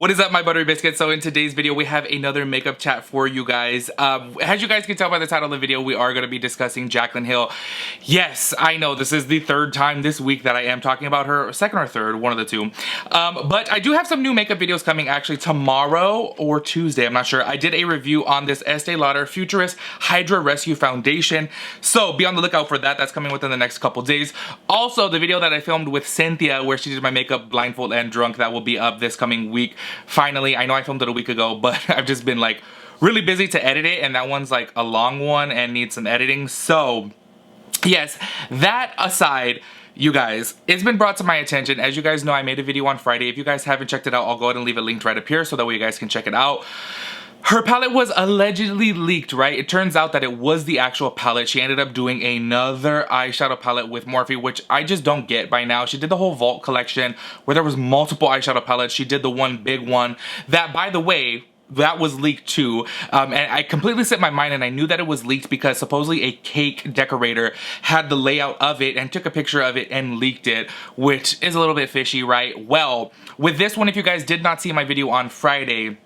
What is up, my buttery biscuits? So in today's video, we have another makeup chat for you guys. As you guys can tell by the title of the video, we are going to be discussing Jaclyn Hill. Yes, I know this is the third time this week that I am talking about her, second or third, one of the two. But I do have some new makeup videos coming actually tomorrow or Tuesday, I'm not sure. I did a review on this Estee Lauder Futurist Hydra Rescue Foundation. So be on the lookout for that. That's coming within the next couple days. Also, the video that I filmed with Cynthia where she did my makeup blindfold and drunk, that will be up this coming week. Finally, I know I filmed it a week ago, but I've just been like really busy to edit it, and that one's like a long one and needs some editing. So yes, that aside, you guys, it's been brought to my attention. As you guys know, I made a video on Friday. If you guys haven't checked it out, I'll go ahead and leave it linked right up here so that way you guys can check it out. Her palette was allegedly leaked, right? It turns out that it was the actual palette. She ended up doing another eyeshadow palette with Morphe, which I just don't get by now. She did the whole Vault collection where there was multiple eyeshadow palettes. She did the one big one that, by the way, that was leaked too, and I completely set my mind, and I knew that it was leaked because supposedly a cake decorator had the layout of it and took a picture of it and leaked it, which is a little bit fishy, right? Well, with this one, if you guys did not see my video on Friday,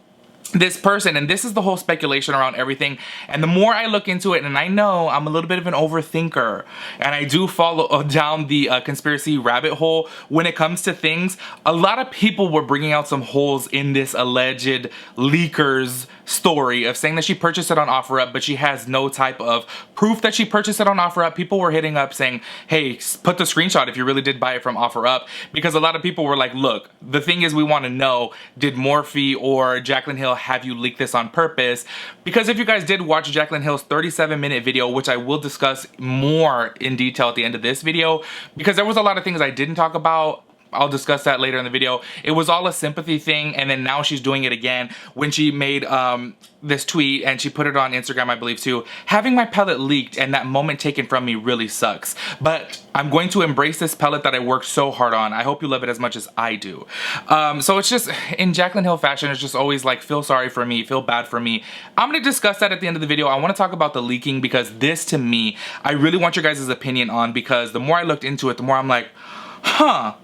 this person, and this is the whole speculation around everything, and the more I look into it, and I know I'm a little bit of an overthinker, and I do follow down the conspiracy rabbit hole when it comes to things, a lot of people were bringing out some holes in this alleged leaker's story of saying that she purchased it on OfferUp, but she has no type of proof that she purchased it on OfferUp. People were hitting up saying, hey, put the screenshot if you really did buy it from OfferUp, because a lot of people were like, look, the thing is, we want to know, did Morphe or Jaclyn Hill have you leak this on purpose? Because if you guys did watch Jaclyn Hill's 37-minute video, which I will discuss more in detail at the end of this video, because there was a lot of things I didn't talk about, I'll discuss that later in the video. It was all a sympathy thing, and then now she's doing it again when she made this tweet, and she put it on Instagram, I believe, too. Having my palette leaked and that moment taken from me really sucks, but I'm going to embrace this palette that I worked so hard on. I hope you love it as much as I do. So it's just, in Jaclyn Hill fashion, it's just always like, feel sorry for me, feel bad for me. I'm going to discuss that at the end of the video. I want to talk about the leaking, because this, to me, I really want your guys' opinion on, because the more I looked into it, the more I'm like, huh,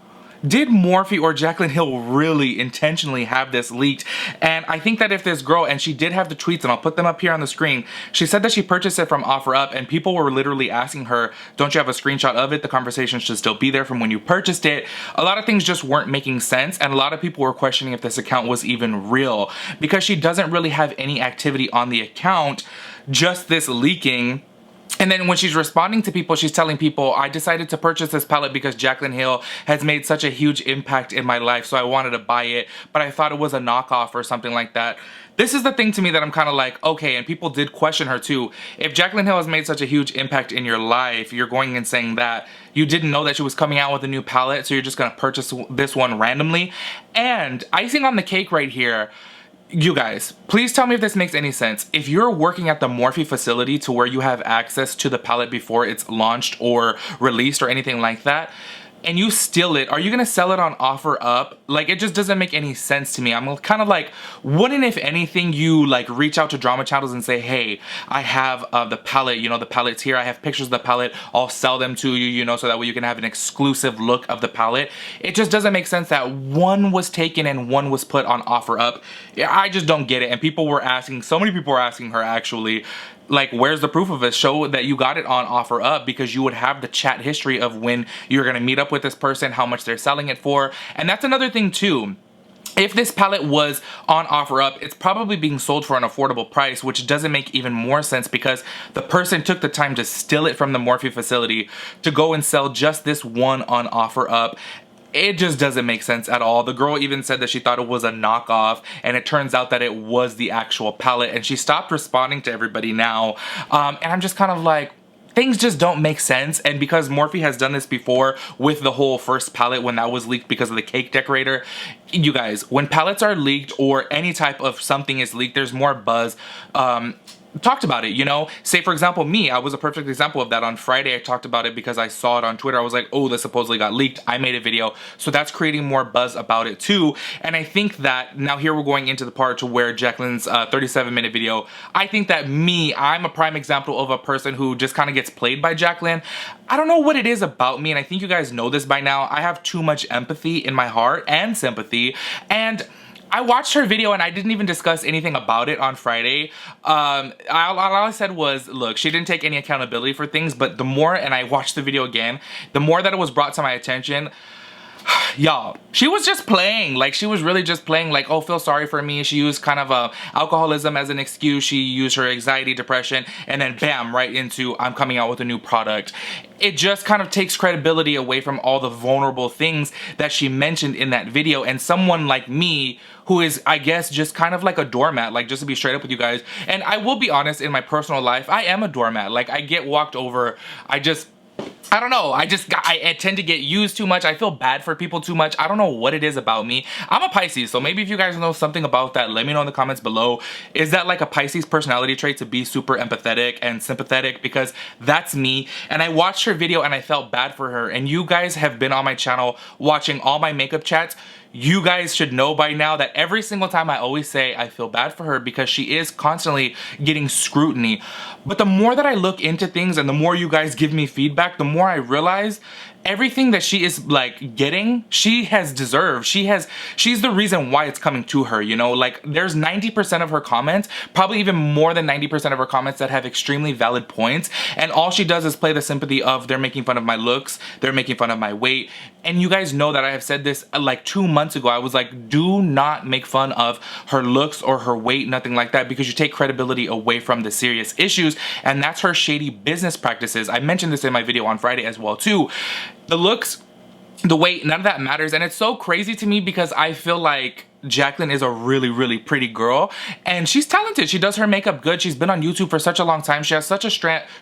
did Morphe or Jaclyn Hill really intentionally have this leaked? And I think that if this girl, and she did have the tweets, and I'll put them up here on the screen, she said that she purchased it from OfferUp, and people were literally asking her, don't you have a screenshot of it? The conversation should still be there from when you purchased it. A lot of things just weren't making sense, and a lot of people were questioning if this account was even real, because she doesn't really have any activity on the account, just this leaking. And then when she's responding to people, she's telling people, I decided to purchase this palette because Jaclyn Hill has made such a huge impact in my life, so I wanted to buy it, but I thought it was a knockoff or something like that. This is the thing to me that I'm kind of like, okay, and people did question her too. If Jaclyn Hill has made such a huge impact in your life, you're going and saying that you didn't know that she was coming out with a new palette, so you're just gonna purchase this one randomly. And icing on the cake right here, you guys, please tell me if this makes any sense. If you're working at the Morphe facility to where you have access to the palette before it's launched or released or anything like that, and you steal it, are you gonna sell it on OfferUp? Like, it just doesn't make any sense to me. I'm kind of like, wouldn't, if anything, you like reach out to drama channels and say, hey, I have the palette, you know, the palette's here, I have pictures of the palette, I'll sell them to you, you know, so that way you can have an exclusive look of the palette. It just doesn't make sense that one was taken and one was put on OfferUp. I just don't get it. And people were asking, so many people were asking her actually, like, where's the proof of it? Show that you got it on OfferUp, because you would have the chat history of when you're gonna meet up with this person, how much they're selling it for. And that's another thing too. If this palette was on OfferUp, it's probably being sold for an affordable price, which doesn't make even more sense because the person took the time to steal it from the Morphe facility to go and sell just this one on OfferUp. It just doesn't make sense at all. The girl even said that she thought it was a knockoff, and it turns out that it was the actual palette, and she stopped responding to everybody now. And I'm just kind of like, things just don't make sense. And because Morphe has done this before with the whole first palette when that was leaked because of the cake decorator, you guys, when palettes are leaked or any type of something is leaked, there's more buzz talked about it, you know? Say, for example, me, I was a perfect example of that. On Friday, I talked about it because I saw it on Twitter. I was like, oh, this supposedly got leaked. I made a video. So that's creating more buzz about it too. And I think that now here we're going into the part to where Jaclyn's 37-minute video, I think that I'm a prime example of a person who just kind of gets played by Jaclyn. I don't know what it is about me, and I think you guys know this by now. I have too much empathy in my heart and sympathy, and I watched her video and I didn't even discuss anything about it on Friday. All I said was, look, she didn't take any accountability for things, but the more, and I watched the video again, the more that it was brought to my attention, y'all, she was just playing. Like, she was really just playing, like, oh, feel sorry for me. She used kind of alcoholism as an excuse. She used her anxiety, depression, and then bam, right into I'm coming out with a new product. It just kind of takes credibility away from all the vulnerable things that she mentioned in that video. And someone like me, who is, I guess, just kind of like a doormat, like, just to be straight up with you guys. And I will be honest, in my personal life, I am a doormat. Like, I get walked over. I don't know, I tend to get used too much. I feel bad for people too much. I don't know what it is about me. I'm a Pisces, so maybe if you guys know something about that, let me know in the comments below. Is that like a Pisces personality trait, to be super empathetic and sympathetic? Because that's me. And I watched her video and I felt bad for her. And you guys have been on my channel watching all my makeup chats. You guys should know by now that every single time I always say I feel bad for her because she is constantly getting scrutiny. But the more that I look into things and the more you guys give me feedback, the more I realize everything that she is like getting, she has deserved. She's the reason why it's coming to her, you know? Like, there's 90% of her comments, probably even more than 90% of her comments, that have extremely valid points, and all she does is play the sympathy of they're making fun of my looks, they're making fun of my weight. And you guys know that I have said this like 2 months ago. I was like, do not make fun of her looks or her weight, nothing like that, because you take credibility away from the serious issues, and that's her shady business practices. I mentioned this in my video on Friday as well too. The looks, the weight, none of that matters. And it's so crazy to me because I feel like Jaclyn is a really, really pretty girl, and she's talented. She does her makeup good. She's been on YouTube for such a long time. She has such a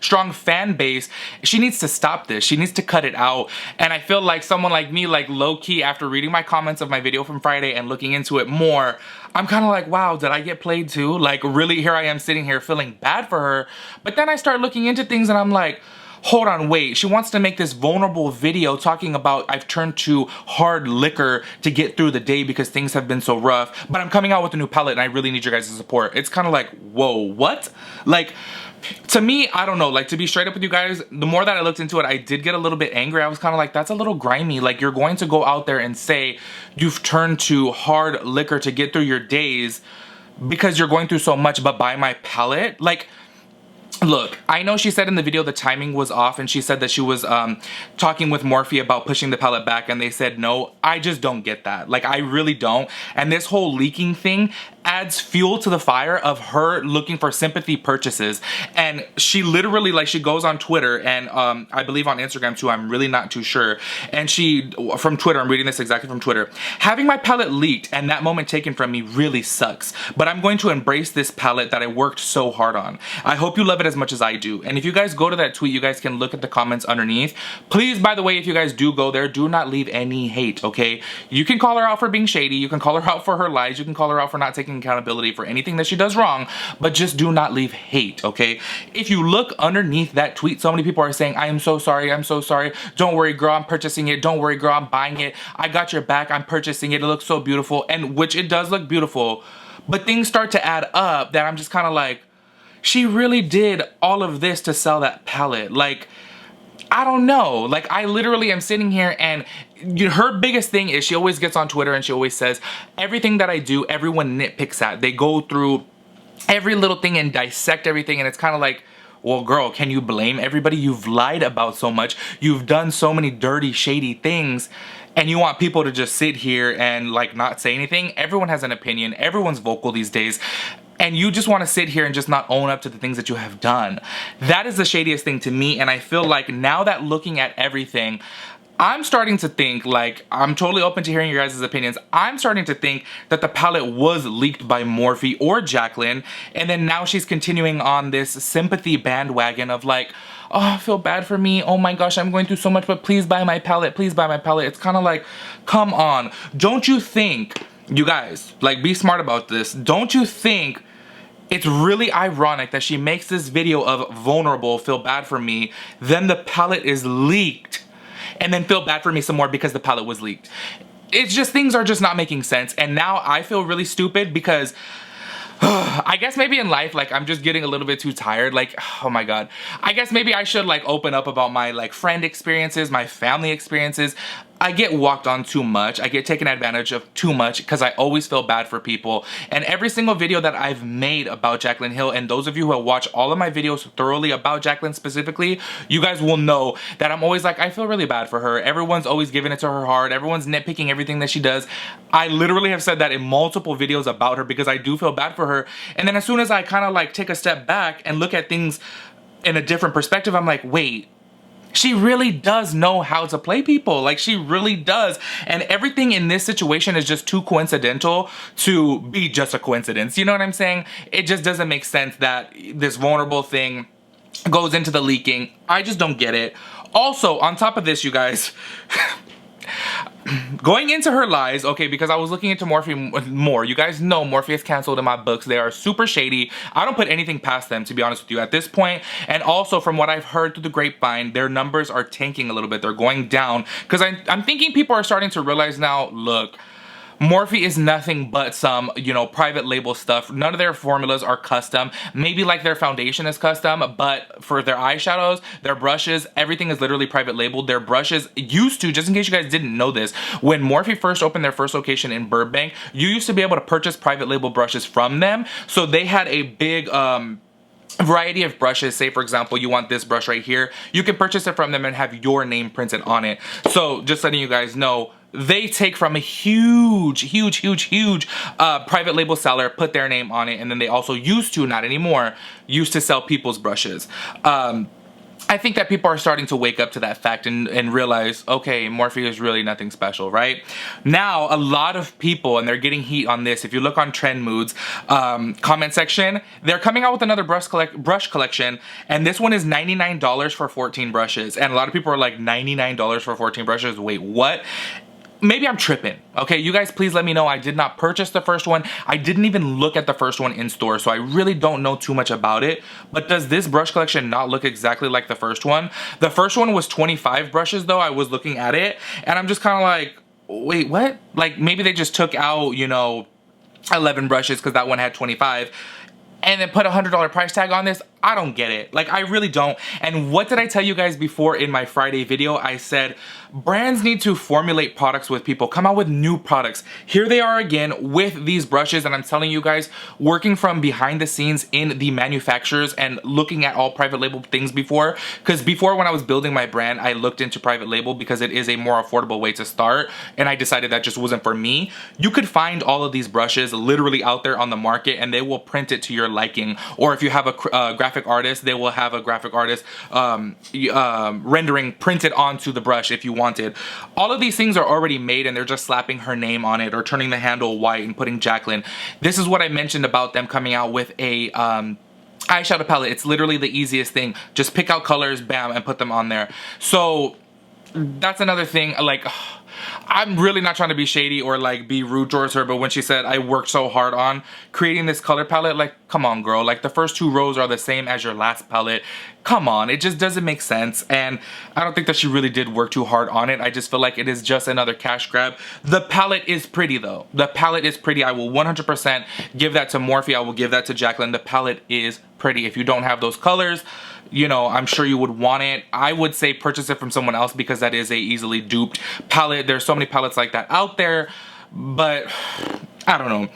strong fan base. She needs to stop this. She needs to cut it out. And I feel like someone like me, like low-key, after reading my comments of my video from Friday and looking into it more, I'm kind of like, wow, did I get played too? Like, really, here I am sitting here feeling bad for her. But then I start looking into things and I'm like, hold on, wait, she wants to make this vulnerable video talking about I've turned to hard liquor to get through the day because things have been so rough, but I'm coming out with a new palette and I really need your guys' support. It's kind of like, whoa, what? Like, to me, I don't know, like, to be straight up with you guys, the more that I looked into it, I did get a little bit angry. I was kind of like, that's a little grimy. Like, you're going to go out there and say you've turned to hard liquor to get through your days because you're going through so much, but buy my palette? Like, look, I know she said in the video the timing was off, and she said that she was talking with Morphe about pushing the palette back, and they said no. I just don't get that. Like, I really don't. And this whole leaking thing adds fuel to the fire of her looking for sympathy purchases. And she literally, like, she goes on Twitter and I believe on Instagram too, I'm really not too sure. And she, from Twitter, I'm reading this exactly from Twitter. Having my palette leaked and that moment taken from me really sucks, but I'm going to embrace this palette that I worked so hard on. I hope you love it as much as I do. And if you guys go to that tweet, you guys can look at the comments underneath. Please, by the way, if you guys do go there, do not leave any hate, okay? You can call her out for being shady, you can call her out for her lies, you can call her out for not taking accountability for anything that she does wrong, but just do not leave hate, okay? If you look underneath that tweet, so many people are saying, I am so sorry, I'm so sorry, don't worry girl, I'm purchasing it, don't worry girl, I'm buying it, I got your back, I'm purchasing it, it looks so beautiful, and which it does look beautiful, but things start to add up that I'm just kind of like, she really did all of this to sell that palette. Like, I don't know. Like, I literally am sitting here and her biggest thing is she always gets on Twitter and she always says, everything that I do, everyone nitpicks at. They go through every little thing and dissect everything, and it's kind of like, well, girl, can you blame everybody? You've lied about so much. You've done so many dirty, shady things, and you want people to just sit here and, like, not say anything? Everyone has an opinion. Everyone's vocal these days. And you just want to sit here and just not own up to the things that you have done. That is the shadiest thing to me, and I feel like now that looking at everything, I'm starting to think, like, I'm totally open to hearing your guys' opinions. I'm starting to think that the palette was leaked by Morphe or Jaclyn, and then now she's continuing on this sympathy bandwagon of like, oh, I feel bad for me. Oh my gosh, I'm going through so much, but please buy my palette. Please buy my palette. It's kind of like, come on. Don't you think, you guys, like, be smart about this. Don't you think it's really ironic that she makes this video of vulnerable, feel bad for me, then the palette is leaked, and then feel bad for me some more because the palette was leaked? It's just, things are just not making sense, and now I feel really stupid because I guess maybe in life, like, I'm just getting a little bit too tired. Like, oh my god, I guess maybe I should, like, open up about my, like, friend experiences, my family experiences. I get walked on too much. I get taken advantage of too much because I always feel bad for people. And every single video that I've made about Jaclyn Hill, and those of you who have watched all of my videos thoroughly about Jaclyn specifically, you guys will know that I'm always like, I feel really bad for her. Everyone's always giving it to her hard. Everyone's nitpicking everything that she does. I literally have said that in multiple videos about her because I do feel bad for her. And then as soon as I kind of like take a step back and look at things in a different perspective, I'm like, wait, she really does know how to play people. Like, she really does. And everything in this situation is just too coincidental to be just a coincidence. You know what I'm saying? It just doesn't make sense that this vulnerable thing goes into the leaking. I just don't get it. Also, on top of this, you guys, going into her lies, okay, because I was looking into Morphe more. You guys know Morphe is canceled in my books. They are super shady. I don't put anything past them, to be honest with you, at this point. And also, from what I've heard through the grapevine, their numbers are tanking a little bit. They're going down. Because I'm thinking people are starting to realize now, look, Morphe is nothing but some, you know, private label stuff. None of their formulas are custom. Maybe like their foundation is custom, but for their eyeshadows, their brushes, everything is literally private labeled. Their brushes used to, just in case you guys didn't know this, when Morphe first opened their first location in Burbank, you used to be able to purchase private label brushes from them. So they had a big, variety of brushes. Say for example you want this brush right here, you can purchase it from them and have your name printed on it. So just letting you guys know, they take from a huge private label seller, put their name on it, and then they also used to, not anymore, used to sell people's brushes. I think that people are starting to wake up to that fact and realize, okay, Morphe is really nothing special, right? Now, a lot of people, and they're getting heat on this, if you look on Trend Moods comment section, they're coming out with another brush collection, and this one is $99 for 14 brushes. And a lot of people are like, $99 for 14 brushes? Wait, what? Maybe I'm tripping, okay? You guys please let me know. I did not purchase the first one. I didn't even look at the first one in store, so I really don't know too much about it. But does this brush collection not look exactly like the first one? The first one was 25 brushes though. I was looking at it, and I'm just kind of like, wait, what? Like, maybe they just took out, you know, 11 brushes because that one had 25. And then put a $100 price tag on this? I don't get it. Like, I really don't. And what did I tell you guys before in my Friday video? I said, brands need to formulate products with people, come out with new products. Here they are again with these brushes, and I'm telling you guys, working from behind the scenes in the manufacturers and looking at all private label things before, because before when I was building my brand, I looked into private label because it is a more affordable way to start, and I decided that just wasn't for me. You could find all of these brushes literally out there on the market, and they will print it to your liking. Or if you have a graphic artist, they will have a graphic artist rendering printed onto the brush if you wanted. All of these things are already made, and they're just slapping her name on it or turning the handle white and putting Jaclyn. This is what I mentioned about them coming out with a eyeshadow palette. It's literally the easiest thing. Just pick out colors, bam, and put them on there. So that's another thing. Like, I'm really not trying to be shady or like be rude towards her, but when she said I worked so hard on creating this color palette, like, come on girl, like the first 2 rows are the same as your last palette. Come on, it just doesn't make sense. And I don't think that she really did work too hard on it. I just feel like it is just another cash grab. The palette is pretty though. The palette is pretty. I will 100% give that to Morphe. I will give that to Jaclyn. The palette is pretty. If you don't have those colors, you know, I'm sure you would want it. I would say purchase it from someone else because that is a easily duped palette. There's so many palettes like that out there, but I don't know.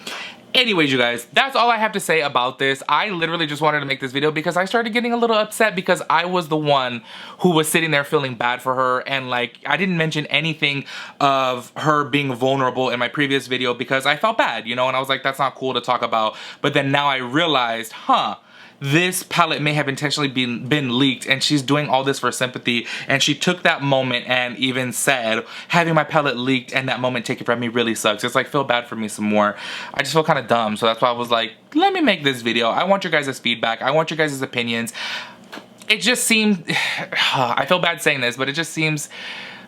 Anyways, you guys, that's all I have to say about this. I literally just wanted to make this video because I started getting a little upset because I was the one who was sitting there feeling bad for her, and like, I didn't mention anything of her being vulnerable in my previous video because I felt bad, you know, and I was like, that's not cool to talk about. But then now I realized, this palette may have intentionally been leaked, and she's doing all this for sympathy, and she took that moment and even said, having my palette leaked and that moment taken from me really sucks. It's like, feel bad for me some more. I just feel kind of dumb, so that's why I was like, let me make this video. I want your guys' feedback. I want your guys' opinions. It just seemed, I feel bad saying this, but it just seems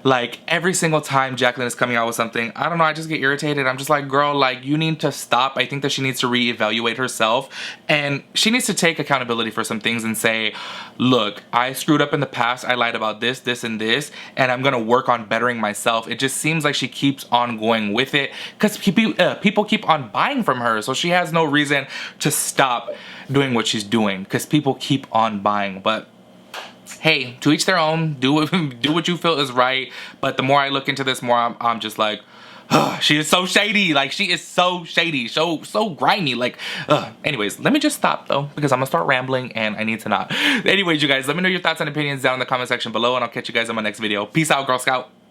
like every single time Jaclyn is coming out with something, I don't know, I just get irritated. I'm just like, girl, like, you need to stop. I think that she needs to reevaluate herself, and she needs to take accountability for some things and say, look, I screwed up in the past. I lied about this, this, and this, and I'm gonna work on bettering myself. It just seems like she keeps on going with it because people keep on buying from her, so she has no reason to stop doing what she's doing because people keep on buying. But hey, to each their own. Do what you feel is right. But the more I look into this, more I'm just like, she is so shady. Like, she is so shady, so grimy. Like, anyways, let me just stop though, because I'm gonna start rambling and I need to not. Anyways, you guys, let me know your thoughts and opinions down in the comment section below, and I'll catch you guys in my next video. Peace out, Girl Scout.